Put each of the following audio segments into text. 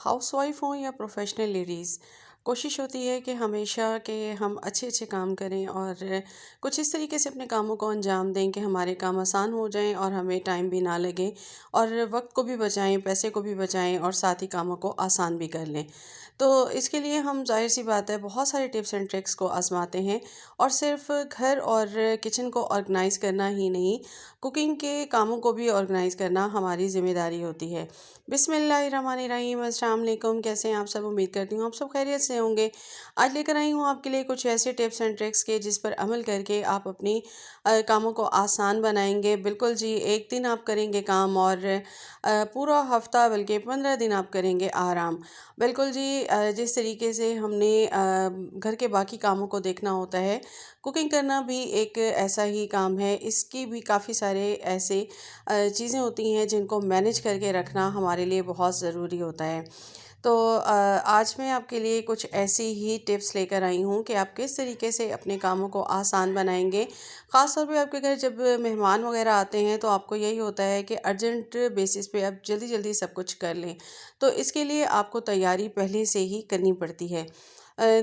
Housewife हों या professional ladies, कोशिश होती है कि हमेशा कि हम अच्छे अच्छे काम करें और कुछ इस तरीके से अपने कामों को अंजाम दें कि हमारे काम आसान हो जाएं और हमें टाइम भी ना लगे और वक्त को भी बचाएं, पैसे को भी बचाएं और साथ ही कामों को आसान भी कर लें। तो इसके लिए हम जाहिर सी बात है बहुत सारे टिप्स एंड ट्रिक्स को आजमाते हैं और सिर्फ घर और किचन को ऑर्गेनाइज करना ही नहीं, कुकिंग के कामों को भी ऑर्गेनाइज करना हमारी जिम्मेदारी होती है। बिस्मिल्लाहिर्रहमानिर्रहीम, अस्सलाम वालेकुम। कैसे हैं आप सब? उम्मीद करती हूँ आप सब खैरियत से होंगे। आज लेकर आई हूँ आपके लिए कुछ ऐसे टिप्स एंड ट्रिक्स के जिस पर अमल करके आप अपनी कामों को आसान बनाएंगे। बिल्कुल जी, एक दिन आप करेंगे काम और पूरा हफ्ता बल्कि 15 दिन आप करेंगे आराम। बिल्कुल जी, जिस तरीके से हमने घर के बाकी कामों को देखना होता है, कुकिंग करना भी एक ऐसा ही काम है। इसकी भी काफ़ी सारे ऐसे चीज़ें होती हैं जिनको मैनेज करके रखना हमारे लिए बहुत ज़रूरी होता है। तो आज मैं आपके लिए कुछ ऐसी ही टिप्स लेकर आई हूँ कि आप किस तरीके से अपने कामों को आसान बनाएंगे। ख़ास तौर पे आपके घर जब मेहमान वगैरह आते हैं तो आपको यही होता है कि अर्जेंट बेसिस पे आप जल्दी जल्दी सब कुछ कर लें। तो इसके लिए आपको तैयारी पहले से ही करनी पड़ती है।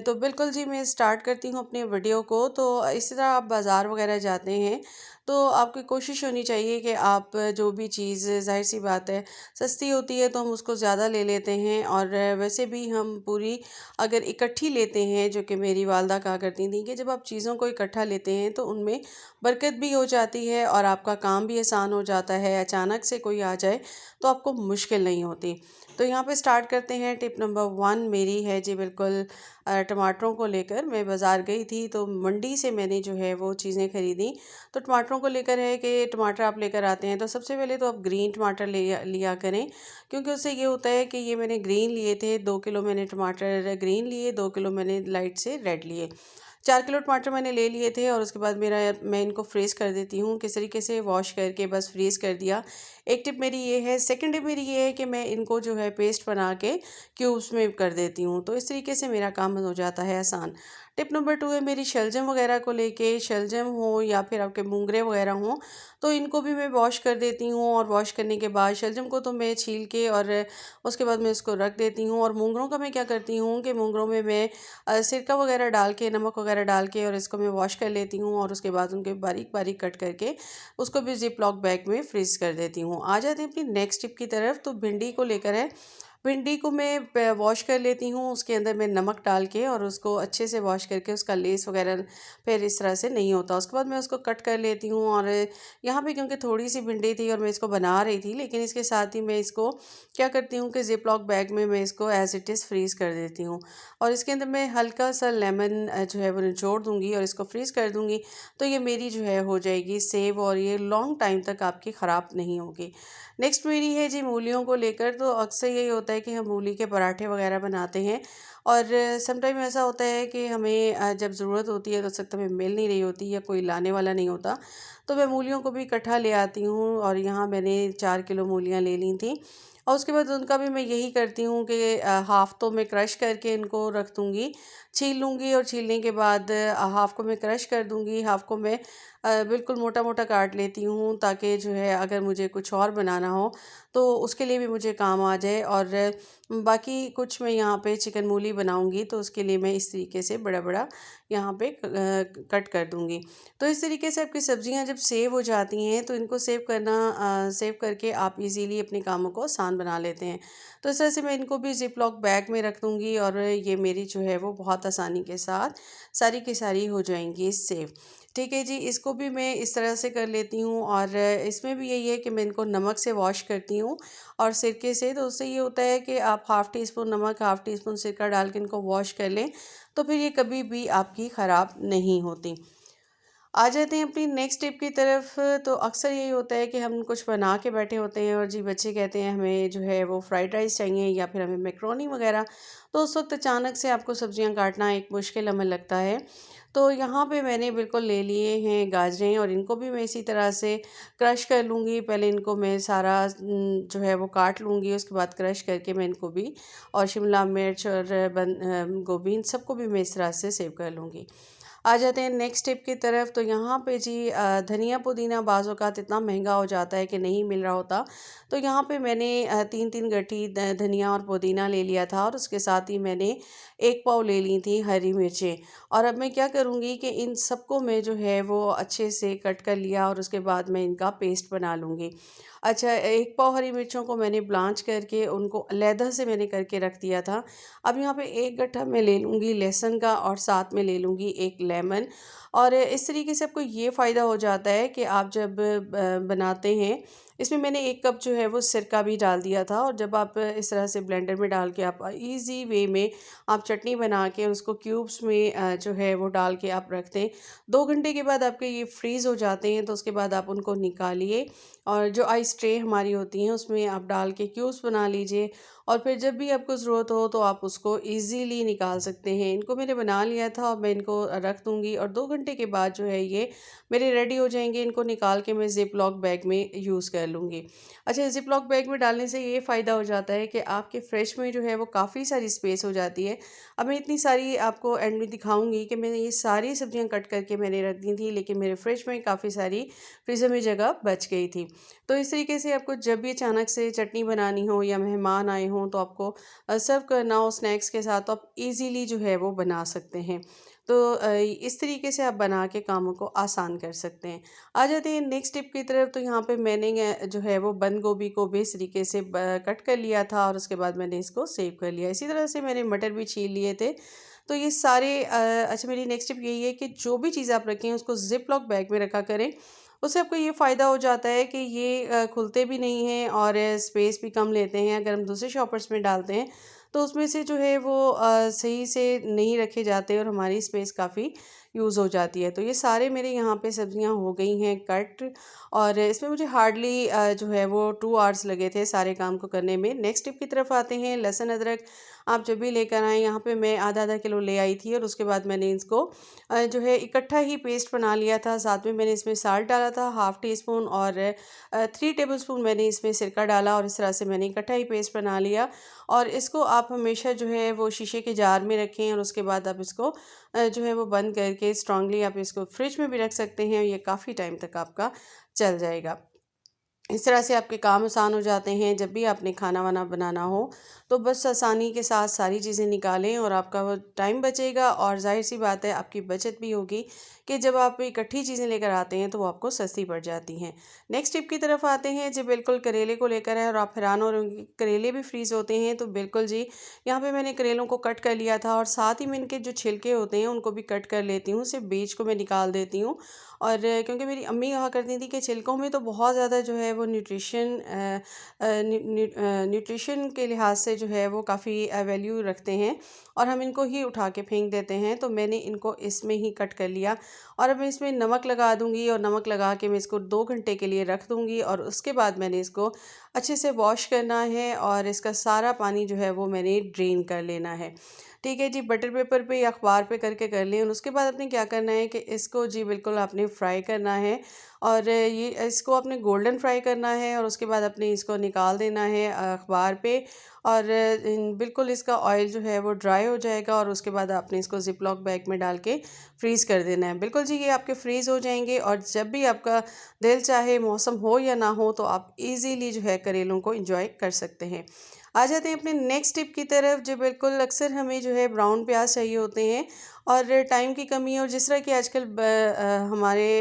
तो बिल्कुल जी, मैं स्टार्ट करती हूँ अपने वीडियो को। तो इसी तरह आप बाज़ार वगैरह जाते हैं तो आपकी कोशिश होनी चाहिए कि आप जो भी चीज़, ज़ाहिर सी बात है, सस्ती होती है तो हम उसको ज़्यादा ले लेते हैं और वैसे भी हम पूरी अगर इकट्ठी लेते हैं, जो कि मेरी वालदा कहा करती थी कि जब आप चीज़ों को इकट्ठा लेते हैं तो उनमें बरकत भी हो जाती है और आपका काम भी आसान हो जाता है। अचानक से कोई आ जाए तो आपको मुश्किल नहीं होती। तो यहाँ पे स्टार्ट करते हैं। टिप नंबर 1 मेरी है जी, बिल्कुल टमाटरों को लेकर मैं बाज़ार गई थी तो मंडी से मैंने जो है वो चीज़ें ख़रीदी। तो टमाटरों को लेकर है कि टमाटर आप लेकर आते हैं तो सबसे पहले तो आप ग्रीन टमाटर ले लिया करें, क्योंकि उससे ये होता है कि ये मैंने ग्रीन लिए थे, 2 किलो मैंने टमाटर ग्रीन लिए, 2 किलो मैंने लाइट से रेड लिए। 4 किलो टमाटर मैंने ले लिए थे और उसके बाद मैं इनको फ्रीज़ कर देती हूँ। किस तरीके से वॉश करके बस फ्रीज़ कर दिया। एक टिप मेरी ये है। सेकंड टिप मेरी ये है कि मैं इनको जो है पेस्ट बना के क्यूब्स में कर देती हूँ, तो इस तरीके से मेरा काम हो जाता है आसान। टिप नंबर 2 है मेरी शलजम वगैरह को लेके। शलजम हो या फिर आपके मूंगरे वगैरह हों तो इनको भी मैं वॉश कर देती हूँ और वॉश करने के बाद शलजम को तो मैं छील के और उसके बाद मैं इसको रख देती हूँ। और मूंगरों का मैं क्या करती हूँ कि मूंगरों में मैं सिरका वगैरह डाल के, नमक वगैरह डाल के और इसको मैं वॉश कर लेती हूँ और उसके बाद उनके बारीक बारीक कट करके उसको भी जिप लॉक बैग में फ्रीज कर देती हूँ। आ जाते हैं अपनी नेक्स्ट टिप की तरफ। तो भिंडी को लेकर है। भिंडी को मैं वॉश कर लेती हूँ, उसके अंदर मैं नमक डाल के और उसको अच्छे से वॉश करके उसका लेस वगैरह फिर इस तरह से नहीं होता। उसके बाद मैं उसको कट कर लेती हूँ और यहाँ पे क्योंकि थोड़ी सी भिंडी थी और मैं इसको बना रही थी, लेकिन इसके साथ ही मैं इसको क्या करती हूँ कि जिप लॉक बैग में मैं इसको एज इट इज़ फ्रीज़ कर देती हूँ और इसके अंदर मैं हल्का सा लेमन जो है वो निचोड़ दूँगी और इसको फ्रीज़ कर दूँगी। तो ये मेरी जो है हो जाएगी सेव और ये लॉन्ग टाइम तक आपकी ख़राब नहीं होगी। नेक्स्ट मेरी है जी मूलियों को लेकर। तो अक्सर यही होता है कि हम मूली के पराठे वगैरह बनाते हैं और सम टाइम ऐसा होता है कि हमें जब ज़रूरत होती है तो सख्त हमें मिल नहीं रही होती या कोई लाने वाला नहीं होता, तो मैं मूलियों को भी इकट्ठा ले आती हूँ और यहाँ मैंने 4 किलो मूलियाँ ले ली थी। और उसके बाद उनका भी मैं यही करती हूँ कि हाफ़ तो मैं क्रश करके इनको रख दूँगी, छील लूँगी और छीलने के बाद हाफ़ को मैं क्रश कर दूँगी, हाफ़ को मैं बिल्कुल मोटा मोटा काट लेती हूँ ताकि जो है अगर मुझे कुछ और बनाना हो तो उसके लिए भी मुझे काम आ जाए। और बाकी कुछ मैं यहाँ पे चिकन मूली बनाऊँगी तो उसके लिए मैं इस तरीके से बड़ा बड़ा यहाँ पे कट कर दूँगी। तो इस तरीके से आपकी सब्जियाँ जब सेव हो जाती हैं तो इनको सेव करके आप इजीली अपने कामों को आसान बना लेते हैं। तो इस तरह से मैं इनको भी जिप लॉक बैग में रख दूँगी और ये मेरी जो है वो बहुत आसानी के साथ सारी की सारी हो जाएंगी सेव। ठीक है जी, इसको भी मैं इस तरह से कर लेती हूँ और इसमें भी यही है कि मैं इनको नमक से वॉश करती हूँ और सिरके से। तो उससे ये होता है कि आप हाफ़ टी स्पून नमक, हाफ़ टी स्पून सिरका डाल के इनको वॉश कर लें तो फिर ये कभी भी आपकी ख़राब नहीं होती। आ जाते हैं अपनी नेक्स्ट टिप की तरफ। तो अक्सर यही होता है कि हम कुछ बना के बैठे होते हैं और जी बच्चे कहते हैं हमें जो है वो फ्राइड राइस चाहिए या फिर हमें मैक्रोनी वगैरह। तो उस वक्त अचानक से आपको सब्जियां काटना एक मुश्किल अमल लगता है। तो यहाँ पे मैंने बिल्कुल ले लिए हैं गाजरें और इनको भी मैं इसी तरह से क्रश कर लूँगी। पहले इनको मैं सारा जो है वो काट लूँगी, उसके बाद क्रश करके मैं इनको भी और शिमला मिर्च और गोभी इन सबको भी मैं इस तरह से सेव कर लूँगी। आ जाते हैं नेक्स्ट टिप की तरफ। तो यहाँ पे जी धनिया पुदीना बाज़ औक़ात इतना महंगा हो जाता है कि नहीं मिल रहा होता। तो यहाँ पे मैंने 3-3 गट्ठी धनिया और पुदीना ले लिया था, और उसके साथ ही मैंने 1 पाव ले ली थी हरी मिर्चें। और अब मैं क्या करूँगी कि इन सबको मैं जो है वो अच्छे से कट कर लिया, और उसके बाद मैं इनका पेस्ट बना लूँगी। अच्छा, 1 पाव हरी मिर्चों को मैंने ब्लांच करके उनको अलहदा से मैंने करके रख दिया था। अब यहाँ पे 1 गट्ठा मैं ले लूँगी लहसुन का, और साथ में ले लूँगी 1 लेमन। और इस तरीके से आपको ये फ़ायदा हो जाता है कि आप जब बनाते हैं, इसमें मैंने 1 कप जो है वो सिरका भी डाल दिया था। और जब आप इस तरह से ब्लेंडर में डाल के आप ईज़ी वे में आप चटनी बना के उसको क्यूब्स में जो है वो डाल के आप रख दें। 2 घंटे के बाद आपके ये फ्रीज़ हो जाते हैं, तो उसके बाद आप उनको निकालिए, और जो आइस ट्रे हमारी होती हैं उसमें आप डाल के क्यूब्स बना लीजिए। और फिर जब भी आपको ज़रूरत हो तो आप उसको ईज़िली निकाल सकते हैं। इनको मैंने बना लिया था, और मैं इनको रख दूँगी, और 2 घंटे के बाद जो है ये मेरे रेडी हो जाएँगे। इनको निकाल के मैं ज़िप लॉक बैग में यूज़ कर लूँगी। अच्छा, ज़िप लॉक बैग में डालने से ये फ़ायदा हो जाता है कि आपके फ्रिज में जो है वो काफ़ी सारी स्पेस हो जाती है। अब मैं इतनी सारी आपको एंड में दिखाऊँगी कि मैंने ये सारी सब्जियाँ कट करके मैंने रख दी थी, लेकिन मेरे फ्रिज में काफ़ी सारी फ्रीज़र में जगह बच गई थी। तो इस तरीके से आपको जब भी अचानक से चटनी बनानी हो, या मेहमान आए हों, तो आपको सर्व करना हो स्नैक्स के साथ, तो आप इजीली जो है वो बना सकते हैं। तो इस तरीके से आप बना के कामों को आसान कर सकते हैं। आ जाते हैं नेक्स्ट टिप की तरफ। तो यहाँ पे मैंने जो है वो बंद गोभी को भी इस तरीके से कट कर लिया था, और उसके बाद मैंने इसको सेव कर लिया। इसी तरह से मैंने मटर भी छील लिए थे। तो ये सारे अच्छा, मेरी नेक्स्ट टिप यही है कि जो भी चीज़ आप रखें उसको ज़िप लॉक बैग में रखा करें। उससे आपको ये फ़ायदा हो जाता है कि ये खुलते भी नहीं हैं, और स्पेस भी कम लेते हैं। अगर हम दूसरे शॉपर्स में डालते हैं तो उसमें से जो है वो सही से नहीं रखे जाते, और हमारी स्पेस काफ़ी यूज़ हो जाती है। तो ये सारे मेरे यहाँ पे सब्जियाँ हो गई हैं कट, और इसमें मुझे हार्डली जो है वो 2 आवर्स लगे थे सारे काम को करने में। नेक्स्ट टिप की तरफ आते हैं। लहसुन अदरक आप जब भी लेकर आएँ, यहाँ पे मैं आधा-आधा किलो ले आई थी, और उसके बाद मैंने इसको जो है इकट्ठा ही पेस्ट बना लिया था। साथ में मैंने इसमें साल्ट डाला था हाफ़ टी स्पून, और 3 टेबलस्पून मैंने इसमें सिरका डाला, और इस तरह से मैंने इकट्ठा ही पेस्ट बना लिया। और इसको आप हमेशा जो है वो शीशे के जार में रखें, और उसके बाद आप इसको जो है वो बंद करके स्ट्रांगली आप इसको फ्रिज में भी रख सकते हैं, और ये काफ़ी टाइम तक आपका चल जाएगा। इस तरह से आपके काम आसान हो जाते हैं। जब भी आपने खाना वाना बनाना हो, तो बस आसानी के साथ सारी चीज़ें निकालें, और आपका वो टाइम बचेगा, और ज़ाहिर सी बात है आपकी बचत भी होगी कि जब आप इकट्ठी चीज़ें लेकर आते हैं तो वो आपको सस्ती पड़ जाती हैं। नेक्स्ट टिप की तरफ आते हैं जी। बिल्कुल करेले को लेकर है, और आप हैरान हो रहे होंगे कि करेले भी फ्रीज़ होते हैं। तो बिल्कुल जी, यहाँ पे मैंने करेलों को कट कर लिया था, और साथ ही में इनके जो छिलके होते हैं उनको भी कट कर लेती हूँ। सिर्फ बीज को मैं निकाल देती हूँ। और क्योंकि मेरी अम्मी कहा करती थी कि छिलकों में तो बहुत ज़्यादा जो है वो न्यूट्रिशन के लिहाज से जो है वो काफ़ी वैल्यू रखते हैं, और हम इनको ही उठा के फेंक देते हैं। तो मैंने इनको इसमें ही कट कर लिया, और अब मैं इसमें नमक लगा दूंगी, और नमक लगा के मैं इसको 2 घंटे के लिए रख दूंगी, और उसके बाद मैंने इसको अच्छे से वॉश करना है, और इसका सारा पानी जो है वो मैंने ड्रेन कर लेना है। ठीक है जी, बटर पेपर पे या अखबार पे करके कर लें, और उसके बाद आपने क्या करना है कि इसको जी बिल्कुल आपने फ्राई करना है, और ये इसको आपने गोल्डन फ्राई करना है, और उसके बाद आपने इसको निकाल देना है अखबार पे। और बिल्कुल इसका ऑयल जो है वो ड्राई हो जाएगा, और उसके बाद आपने इसको ज़िप लॉक बैग में डाल के फ्रीज़ कर देना है। बिल्कुल जी, ये आपके फ्रीज़ हो जाएंगे, और जब भी आपका दिल चाहे, मौसम हो या ना हो, तो आप इजीली जो है करेलों को इंजॉय कर सकते हैं। आ जाते हैं अपने नेक्स्ट टिप की तरफ। जो बिल्कुल अक्सर हमें जो है ब्राउन प्याज चाहिए होते हैं, और टाइम की कमी है, और जिस तरह कि आजकल हमारे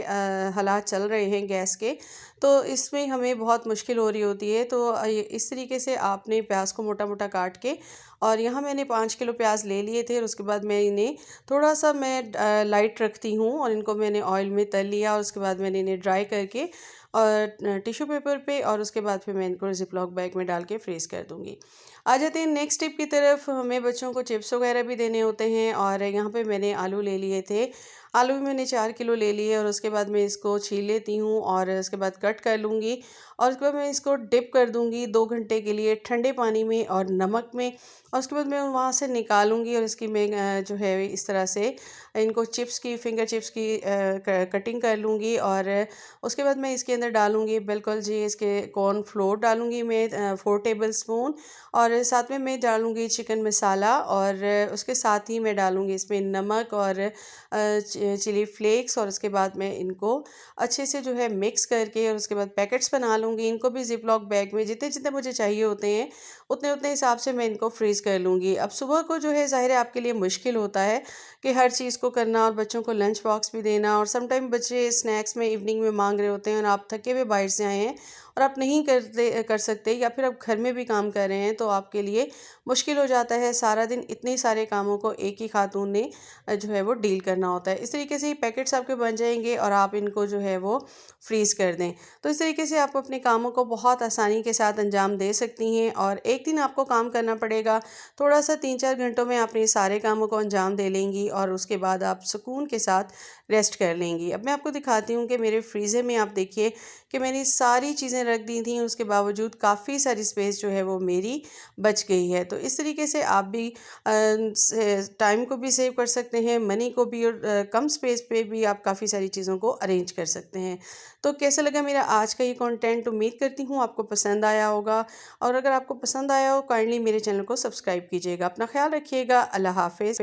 हालात चल रहे हैं गैस के, तो इसमें हमें बहुत मुश्किल हो रही होती है। तो इस तरीके से आपने प्याज को मोटा मोटा काट के, और यहाँ मैंने 5 किलो प्याज ले लिए थे, और उसके बाद मैं इन्हें थोड़ा सा मैं लाइट रखती हूँ, और इनको मैंने ऑयल में तल लिया, और उसके बाद मैंने इन्हें ड्राई करके और टिश्यू पेपर पे, और उसके बाद फिर मैं इनको ज़िप लॉक बैग में डाल के फ्रीज़ कर दूँगी। आ जाते हैं नेक्स्ट टिप की तरफ। हमें बच्चों को चिप्स वगैरह भी देने होते हैं, और यहाँ पे मैंने आलू ले लिए थे। आलू भी मैंने 4 किलो ले लिए, और उसके बाद मैं इसको छील लेती हूँ, और उसके बाद कट कर लूँगी, और उसके बाद मैं इसको डिप कर दूँगी 2 घंटे के लिए ठंडे पानी में और नमक में। और उसके बाद मैं वहाँ से निकालूँगी और इसकी मैं जो है इस तरह से इनको चिप्स की फिंगर चिप्स की कटिंग कर लूँगी। और उसके बाद मैं इसके अंदर डालूँगी बिल्कुल जी इसके कॉर्न फ्लोर डालूँगी मैं 4 टेबल स्पून। और साथ में मैं डालूँगी चिकन मसाला और उसके साथ ही मैं डालूँगी इसमें नमक और चिली फ्लेक्स। और उसके बाद मैं इनको अच्छे से जो है मिक्स करके और उसके बाद पैकेट्स बना लूँगी। इनको भी ज़िप-लॉक बैग में जितने जितने मुझे चाहिए होते हैं उतने उतने हिसाब से मैं इनको फ्रीज़ कर लूँगी। अब सुबह को जो है ज़ाहिर है आपके लिए मुश्किल होता है कि हर चीज़ को करना और बच्चों को लंच बॉक्स भी देना। और समटाइम बच्चे स्नैक्स में इवनिंग में मांग रहे होते हैं और आप थके हुए बाहर से आए हैं और आप नहीं कर सकते या फिर आप घर में भी काम कर रहे हैं तो आपके लिए मुश्किल हो जाता है। सारा दिन इतने सारे कामों को एक ही खातून ने जो है वो डील करना होता है। इस तरीके से ये पैकेट्स आपके बन जाएंगे और आप इनको जो है वो फ्रीज़ कर दें। तो इस तरीके से आप अपने कामों को बहुत आसानी के साथ अंजाम दे सकती हैं। और एक दिन आपको काम करना पड़ेगा, थोड़ा सा 3-4 घंटों में आप ये सारे कामों को अंजाम दे लेंगी और उसके बाद आप सुकून के साथ रेस्ट कर लेंगी। अब मैं आपको दिखाती हूँ कि मेरे फ्रीज़र में आप देखिए कि मैंने सारी चीज़ें रख दी थी, उसके बावजूद काफ़ी सारी स्पेस जो है वो मेरी बच गई है। तो इस तरीके से आप भी टाइम को भी सेव कर सकते हैं, मनी को भी। और कम स्पेस पे भी आप काफ़ी सारी चीज़ों को अरेंज कर सकते हैं। तो कैसा लगा मेरा आज का ये कंटेंट? उम्मीद करती हूँ आपको पसंद आया होगा। और अगर आपको पसंद आया हो काइंडली मेरे चैनल को सब्सक्राइब कीजिएगा। अपना ख्याल रखिएगा। अल्लाह हाफ़िज़।